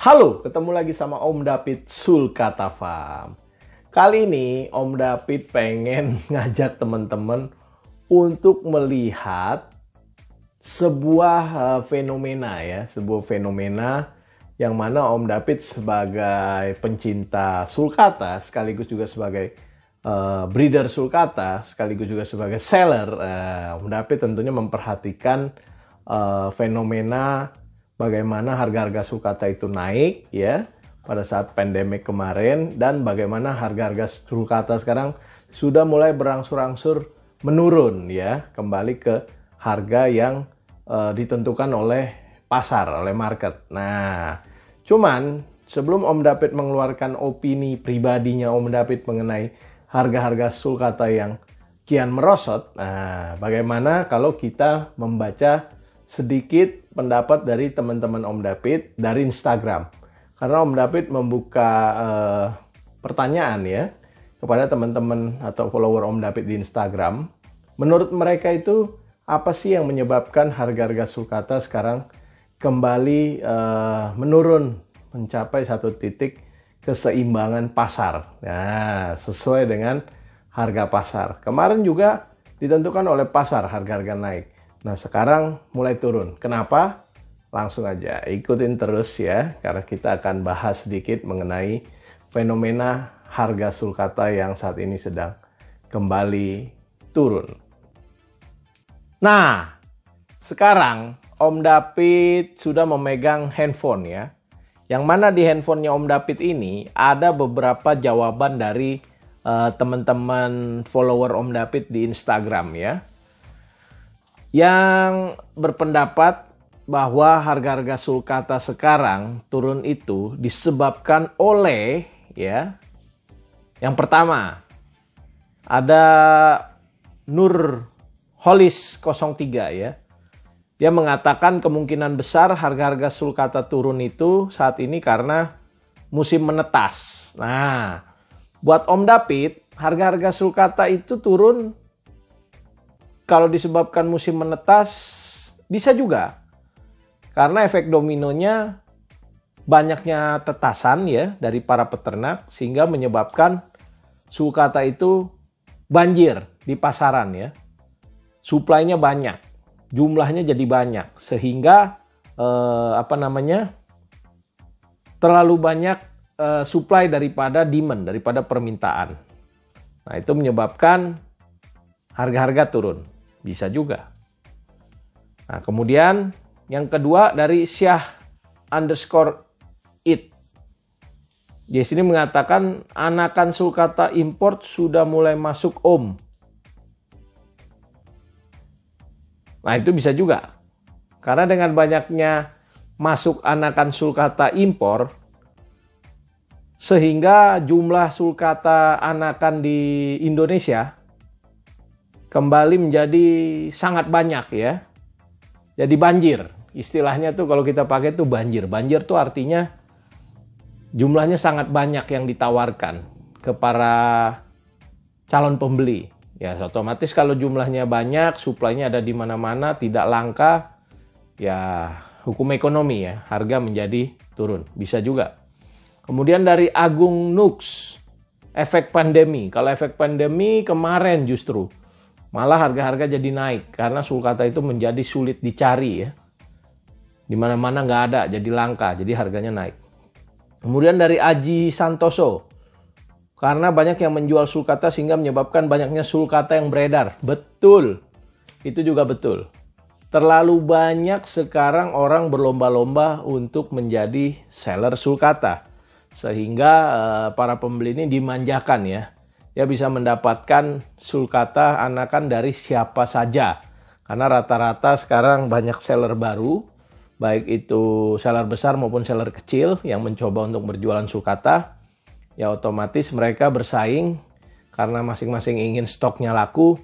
Halo, ketemu lagi sama Om David Sulkata Farm. Kali ini Om David pengen ngajak teman-teman untuk melihat sebuah fenomena ya, sebuah fenomena yang mana Om David sebagai pencinta sulcata sekaligus juga sebagai breeder sulcata sekaligus juga sebagai seller, Om David tentunya memperhatikan fenomena bagaimana harga-harga sulcata itu naik ya pada saat pandemi kemarin, dan bagaimana harga-harga sulcata sekarang sudah mulai berangsur-angsur menurun ya, kembali ke harga yang ditentukan oleh pasar, oleh market. Nah, cuman sebelum Om David mengeluarkan opini pribadinya Om David mengenai harga-harga sulcata yang kian merosot, nah bagaimana kalau kita membaca sedikit pendapat dari teman-teman Om David dari Instagram. Karena Om David membuka pertanyaan ya kepada teman-teman atau follower Om David di Instagram. Menurut mereka itu apa sih yang menyebabkan harga-harga sulcata sekarang kembali menurun mencapai satu titik keseimbangan pasar. Nah, sesuai dengan harga pasar. Kemarin juga ditentukan oleh pasar harga-harga naik. Nah, sekarang mulai turun. Kenapa? Langsung aja ikutin terus ya, karena kita akan bahas sedikit mengenai fenomena harga sulcata yang saat ini sedang kembali turun. Nah, sekarang Om David sudah memegang handphone ya. Yang mana di handphonenya Om David ini ada beberapa jawaban dari teman-teman follower Om David di Instagram ya, yang berpendapat bahwa harga-harga sulcata sekarang turun itu disebabkan oleh ya, yang pertama ada Nur Holis 03 ya. Dia mengatakan kemungkinan besar harga-harga sulcata turun itu saat ini karena musim menetas. Nah, buat Om David, harga-harga sulcata itu turun kalau disebabkan musim menetas bisa juga. Karena efek dominonya banyaknya tetasan ya dari para peternak sehingga menyebabkan sulcata itu banjir di pasaran ya. Suplainya banyak, jumlahnya jadi banyak sehingga terlalu banyak supply daripada demand, daripada permintaan. Nah, itu menyebabkan harga-harga turun. Bisa juga. Nah, kemudian yang kedua dari Syah_it. Di sini mengatakan anakan sulcata import sudah mulai masuk Om. Nah, itu bisa juga. Karena dengan banyaknya masuk anakan sulcata impor, sehingga jumlah sulcata anakan di Indonesia kembali menjadi sangat banyak ya. Jadi banjir. Istilahnya tuh kalau kita pakai tuh banjir. Banjir tuh artinya jumlahnya sangat banyak yang ditawarkan ke para calon pembeli. Ya, otomatis kalau jumlahnya banyak, suplainya ada di mana-mana, tidak langka, ya hukum ekonomi ya, harga menjadi turun. Bisa juga. Kemudian dari Agung Nux, efek pandemi. Kalau efek pandemi kemarin justru malah harga-harga jadi naik karena sulcata itu menjadi sulit dicari ya. Di mana-mana nggak ada, jadi langka, jadi harganya naik. Kemudian dari Aji Santoso, karena banyak yang menjual sulcata sehingga menyebabkan banyaknya sulcata yang beredar. Betul, itu juga betul. Terlalu banyak sekarang orang berlomba-lomba untuk menjadi seller sulcata. Sehingga para pembeli ini dimanjakan ya. Dia bisa mendapatkan sulcata anakan dari siapa saja. Karena rata-rata sekarang banyak seller baru, baik itu seller besar maupun seller kecil yang mencoba untuk berjualan sulcata. Ya otomatis mereka bersaing karena masing-masing ingin stoknya laku,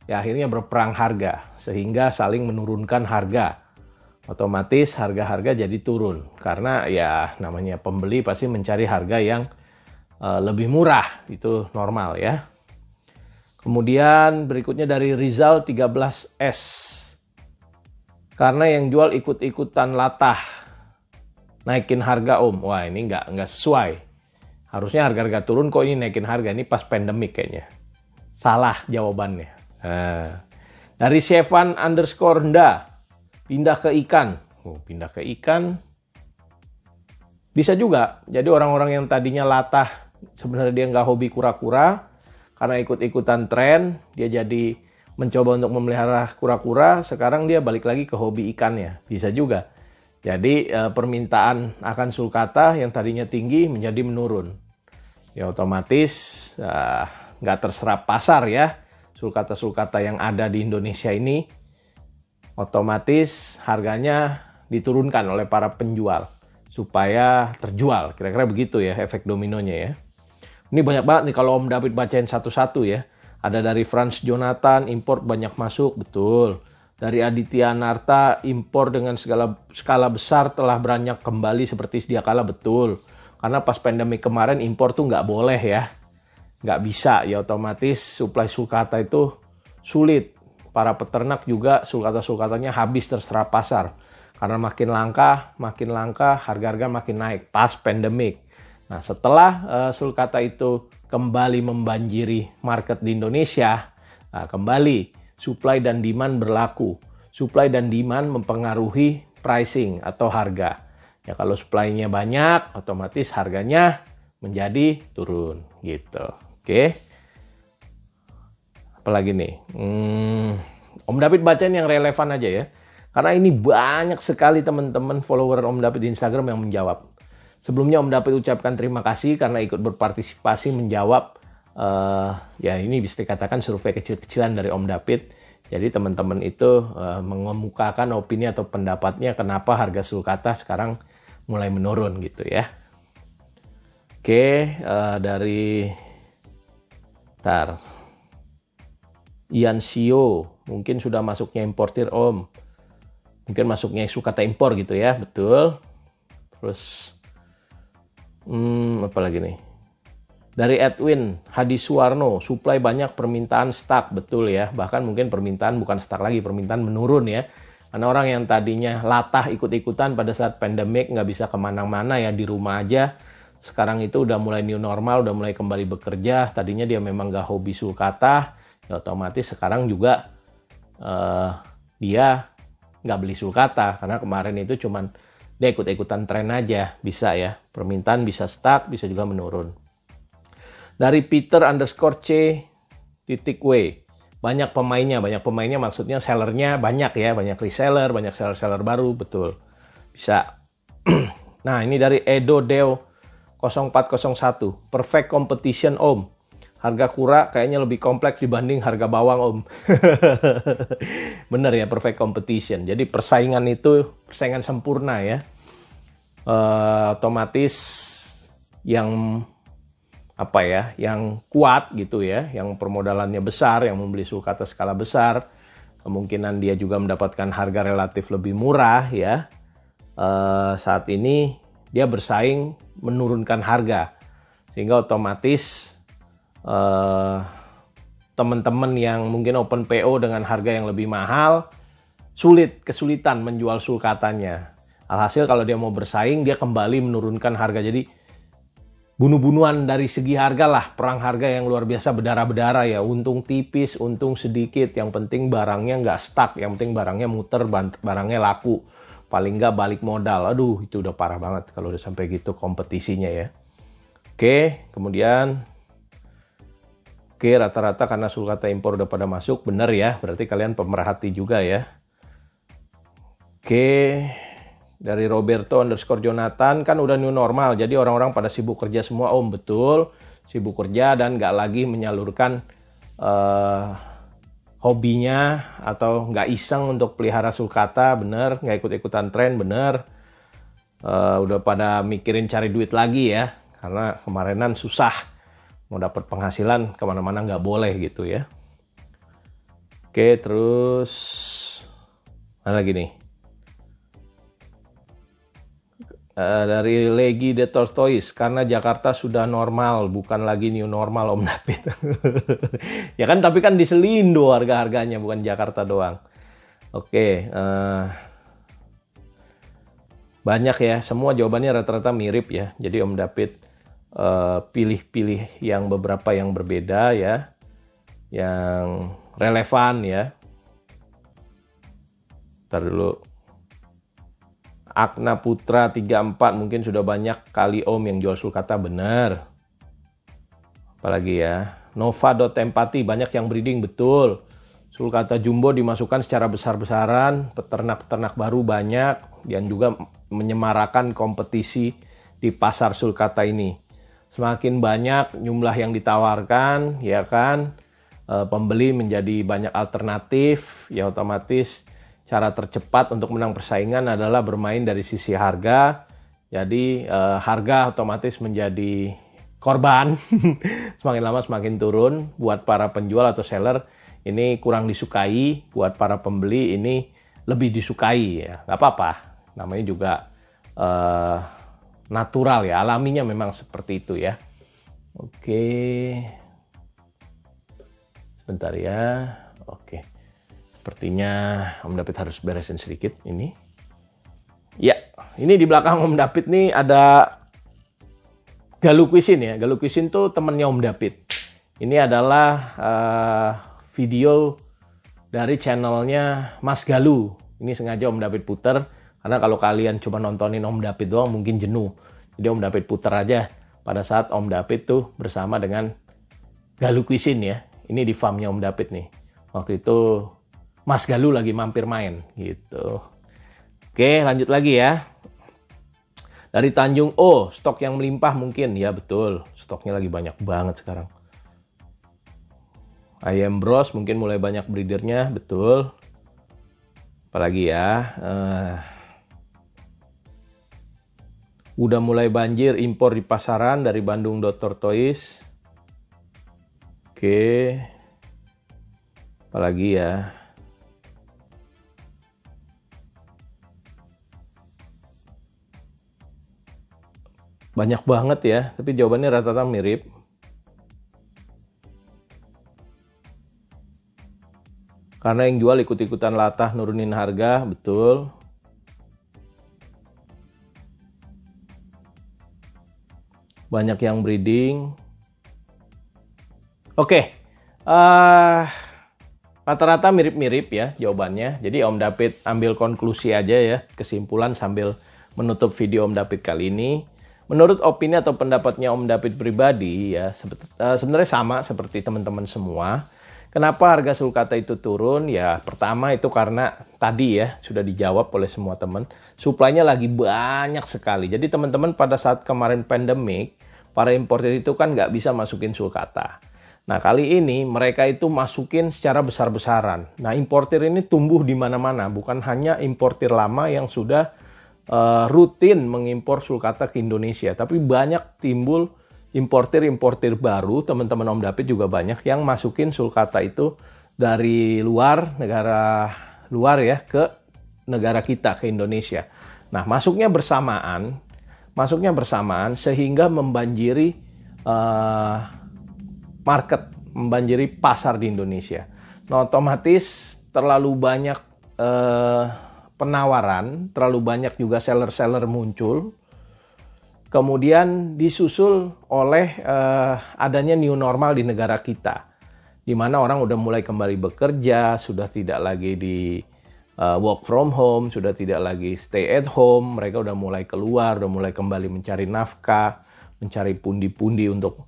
ya akhirnya berperang harga. Sehingga saling menurunkan harga. Otomatis harga-harga jadi turun. Karena ya namanya pembeli pasti mencari harga yang lebih murah, itu normal ya. Kemudian berikutnya dari Rizal 13S. Karena yang jual ikut-ikutan latah. naikin harga Om. Wah ini nggak sesuai. Harusnya harga-harga turun, kok ini naikin harga. Ini pas pandemik kayaknya. Salah jawabannya. Nah, dari Sevan _ Nda, pindah ke ikan. Pindah ke ikan. Bisa juga. Jadi orang-orang yang tadinya latah, sebenarnya dia nggak hobi kura-kura. Karena ikut-ikutan tren, dia jadi mencoba untuk memelihara kura-kura. Sekarang dia balik lagi ke hobi ikannya. Bisa juga. Jadi permintaan akan sulcata yang tadinya tinggi menjadi menurun. Ya otomatis nggak terserap pasar ya. Sulcata-sulcata yang ada di Indonesia ini otomatis harganya diturunkan oleh para penjual supaya terjual. Kira-kira begitu ya efek dominonya ya. Ini banyak banget nih kalau Om David bacain satu-satu ya. Ada dari Franz Jonathan, impor banyak masuk, betul. Dari Aditya Narta, impor dengan skala besar telah beranjak kembali seperti sedia kala, betul. Karena pas pandemi kemarin impor tuh nggak boleh ya. Nggak bisa, ya otomatis suplai sulcata itu sulit. Para peternak juga sulcata-sulcatanya habis terserap pasar. Karena makin langka, harga-harga makin naik pas pandemik. Nah setelah sulcata itu kembali membanjiri market di Indonesia, nah, kembali supply dan demand berlaku. Supply dan demand mempengaruhi pricing atau harga. Ya kalau supply-nya banyak, otomatis harganya menjadi turun gitu. Oke. Apalagi nih? Om David bacain yang relevan aja ya. Karena ini banyak sekali teman-teman follower Om David di Instagram yang menjawab. Sebelumnya Om David ucapkan terima kasih karena ikut berpartisipasi menjawab. Ya ini bisa dikatakan survei kecil-kecilan dari Om David. Jadi teman-teman itu mengemukakan opini atau pendapatnya kenapa harga sulcata sekarang mulai menurun gitu ya. Oke, dari Ian Sio, mungkin sudah masuknya importir Om. Mungkin masuknya sulcata impor gitu ya, betul. Terus apa lagi nih? Dari Edwin Hadi Suwarno, supply banyak, permintaan stuck, betul ya. Bahkan mungkin permintaan bukan stuck lagi, permintaan menurun ya. Karena orang yang tadinya latah ikut-ikutan pada saat pandemik nggak bisa kemana-mana ya, di rumah aja. Sekarang itu udah mulai new normal, udah mulai kembali bekerja. Tadinya dia memang nggak hobi sulcata, ya otomatis sekarang juga dia nggak beli sulcata. Karena kemarin itu cuman dia ikut-ikutan tren aja, bisa ya. Permintaan bisa stuck, bisa juga menurun. Dari Peter _ C.W. Banyak pemainnya maksudnya sellernya banyak ya. Banyak reseller, banyak seller-seller baru, betul. Bisa. Nah ini dari Edo Deo 0401. Perfect competition Om. Harga kura kayaknya lebih kompleks dibanding harga bawang Om. Bener ya, perfect competition. Jadi persaingan itu persaingan sempurna ya. Otomatis yang yang kuat gitu ya, yang permodalannya besar, yang membeli sulcata skala besar, kemungkinan dia juga mendapatkan harga relatif lebih murah ya. Saat ini dia bersaing menurunkan harga, sehingga otomatis teman-teman yang mungkin open PO dengan harga yang lebih mahal kesulitan menjual sulcatanya. Alhasil kalau dia mau bersaing, dia kembali menurunkan harga. Jadi bunuh-bunuhan dari segi harga lah, perang harga yang luar biasa, berdarah-berdarah ya. Untung tipis, untung sedikit, yang penting barangnya nggak stuck, yang penting barangnya muter, barangnya laku, paling nggak balik modal. Aduh itu udah parah banget kalau udah sampai gitu kompetisinya ya. Oke, kemudian rata-rata karena sulcata impor udah pada masuk, bener ya, berarti kalian pemerhati juga ya. Oke, dari Roberto _ Jonathan, kan udah new normal, jadi orang-orang pada sibuk kerja semua Om, betul. Sibuk kerja dan nggak lagi menyalurkan hobinya atau nggak iseng untuk pelihara sulcata, bener. Nggak ikut-ikutan tren, bener. Udah pada mikirin cari duit lagi ya, karena kemarinan susah. Mau dapat penghasilan kemana-mana nggak boleh gitu ya. Oke, terus mana lagi nih? Dari Legi de Tortoise, karena Jakarta sudah normal, bukan lagi new normal Om David. Ya kan, tapi kan di Selindo harga-harganya, bukan Jakarta doang. Oke, Banyak ya, semua jawabannya rata-rata mirip ya. Jadi Om David pilih-pilih yang beberapa yang berbeda ya, yang relevan ya. Ntar dulu. Akna Putra 34 mungkin sudah banyak kali Om yang jual sulcata, bener. Apalagi ya, Nova.empati banyak yang breeding, betul. Sulcata jumbo dimasukkan secara besar-besaran, peternak-peternak baru banyak, dan juga menyemarakan kompetisi di pasar sulcata ini. Semakin banyak jumlah yang ditawarkan, ya kan, pembeli menjadi banyak alternatif, ya otomatis cara tercepat untuk menang persaingan adalah bermain dari sisi harga. Jadi harga otomatis menjadi korban. Semakin lama semakin turun. Buat para penjual atau seller ini kurang disukai. Buat para pembeli ini lebih disukai ya. Gak apa-apa. Namanya juga natural ya. Alaminya memang seperti itu ya. Oke. Sebentar ya. Oke. Sepertinya Om David harus beresin sedikit ini. Ya, ini di belakang Om David nih ada Galuh Cuisine ya. Galuh Cuisine tuh temennya Om David. Ini adalah video dari channelnya Mas Galuh. Ini sengaja Om David puter karena kalau kalian cuma nontonin Om David doang mungkin jenuh. Jadi Om David puter aja pada saat Om David tuh bersama dengan Galuh Cuisine ya. Ini di farmnya Om David nih. Waktu itu Mas Galuh lagi mampir main gitu. Oke, lanjut lagi ya. Dari Tanjung, oh stok yang melimpah mungkin. Ya betul, stoknya lagi banyak banget sekarang. Ayam Bros mungkin mulai banyak breedernya, betul. Apalagi ya. Udah mulai banjir impor di pasaran dari Bandung Dr. Toys. Oke. Apalagi ya. Banyak banget ya, tapi jawabannya rata-rata mirip. Karena yang jual ikut-ikutan latah nurunin harga, betul. Banyak yang breeding. Oke, rata-rata mirip-mirip ya jawabannya. Jadi Om David ambil konklusi aja ya, kesimpulan sambil menutup video Om David kali ini. Menurut opini atau pendapatnya Om David pribadi ya sebenarnya sama seperti teman-teman semua. Kenapa harga sulcata itu turun? Ya pertama itu karena tadi ya sudah dijawab oleh semua teman. Suplainya lagi banyak sekali. Jadi teman-teman pada saat kemarin pandemik, para importer itu kan nggak bisa masukin sulcata. Nah kali ini mereka itu masukin secara besar-besaran. Nah importer ini tumbuh di mana-mana. Bukan hanya importer lama yang sudah rutin mengimpor sulcata ke Indonesia, tapi banyak timbul importer-importer baru. Teman-teman Om David juga banyak yang masukin sulcata itu dari luar, negara luar ya, ke negara kita, ke Indonesia. Nah masuknya bersamaan sehingga membanjiri market, membanjiri pasar di Indonesia. Nah otomatis terlalu banyak penawaran, terlalu banyak juga seller-seller muncul. Kemudian disusul oleh adanya new normal di negara kita. Di mana orang udah mulai kembali bekerja, sudah tidak lagi di work from home, sudah tidak lagi stay at home. Mereka udah mulai keluar, udah mulai kembali mencari nafkah, mencari pundi-pundi untuk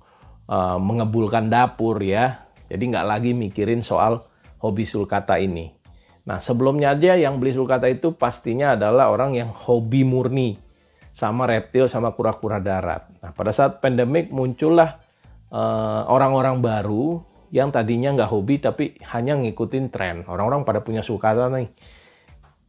mengebulkan dapur ya. Jadi nggak lagi mikirin soal hobi sulcata ini. Nah sebelumnya aja yang beli sulcata itu pastinya adalah orang yang hobi murni sama reptil sama kura-kura darat. Nah pada saat pandemik muncullah orang-orang baru yang tadinya nggak hobi tapi hanya ngikutin tren. Orang-orang pada punya sulcata nih,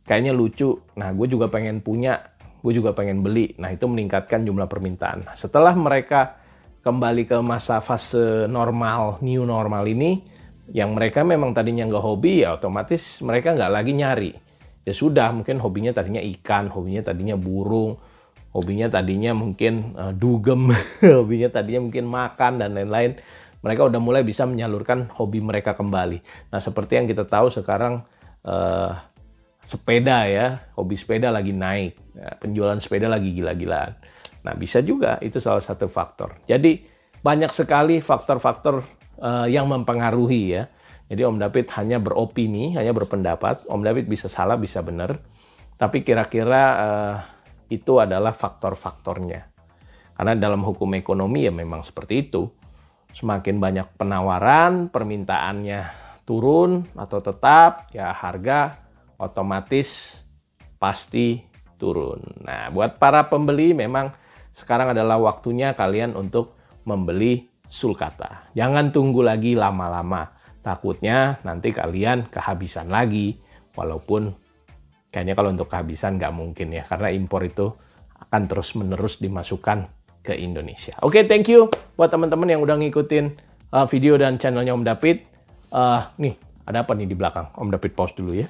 kayaknya lucu. Nah gue juga pengen punya, gue juga pengen beli. Nah itu meningkatkan jumlah permintaan. Nah, setelah mereka kembali ke masa fase normal, new normal ini, yang mereka memang tadinya nggak hobi ya otomatis mereka nggak lagi nyari. Ya sudah, mungkin hobinya tadinya ikan, hobinya tadinya burung, hobinya tadinya mungkin dugem, hobinya tadinya mungkin makan dan lain-lain. Mereka udah mulai bisa menyalurkan hobi mereka kembali. Nah seperti yang kita tahu sekarang sepeda ya, hobi sepeda lagi naik, ya, penjualan sepeda lagi gila-gilaan. Nah, bisa juga itu salah satu faktor. Jadi banyak sekali faktor-faktor yang mempengaruhi ya. Jadi Om David hanya beropini, hanya berpendapat. Om David bisa salah, bisa benar. Tapi kira-kira itu adalah faktor-faktornya. Karena dalam hukum ekonomi ya memang seperti itu. Semakin banyak penawaran, permintaannya turun atau tetap, ya harga otomatis pasti turun. Nah, buat para pembeli memang sekarang adalah waktunya kalian untuk membeli sulcata. Jangan tunggu lagi lama-lama. Takutnya nanti kalian kehabisan lagi. Walaupun kayaknya kalau untuk kehabisan nggak mungkin ya. Karena impor itu akan terus-menerus dimasukkan ke Indonesia. Oke, thank you buat teman-teman yang udah ngikutin video dan channelnya Om David. Nih, ada apa nih di belakang? Om David pause dulu ya.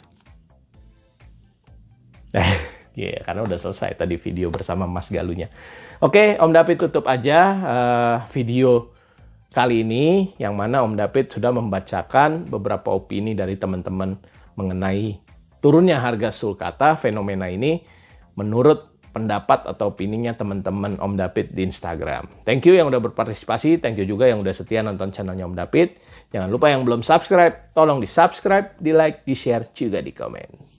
Yeah, karena udah selesai tadi video bersama Mas Galunya. Oke, Om David tutup aja video kali ini, yang mana Om David sudah membacakan beberapa opini dari teman-teman mengenai turunnya harga sulcata. Fenomena ini menurut pendapat atau opininya teman-teman Om David di Instagram. Thank you yang udah berpartisipasi, thank you juga yang udah setia nonton channelnya Om David. Jangan lupa yang belum subscribe, tolong di subscribe, di like, di share, juga di komen.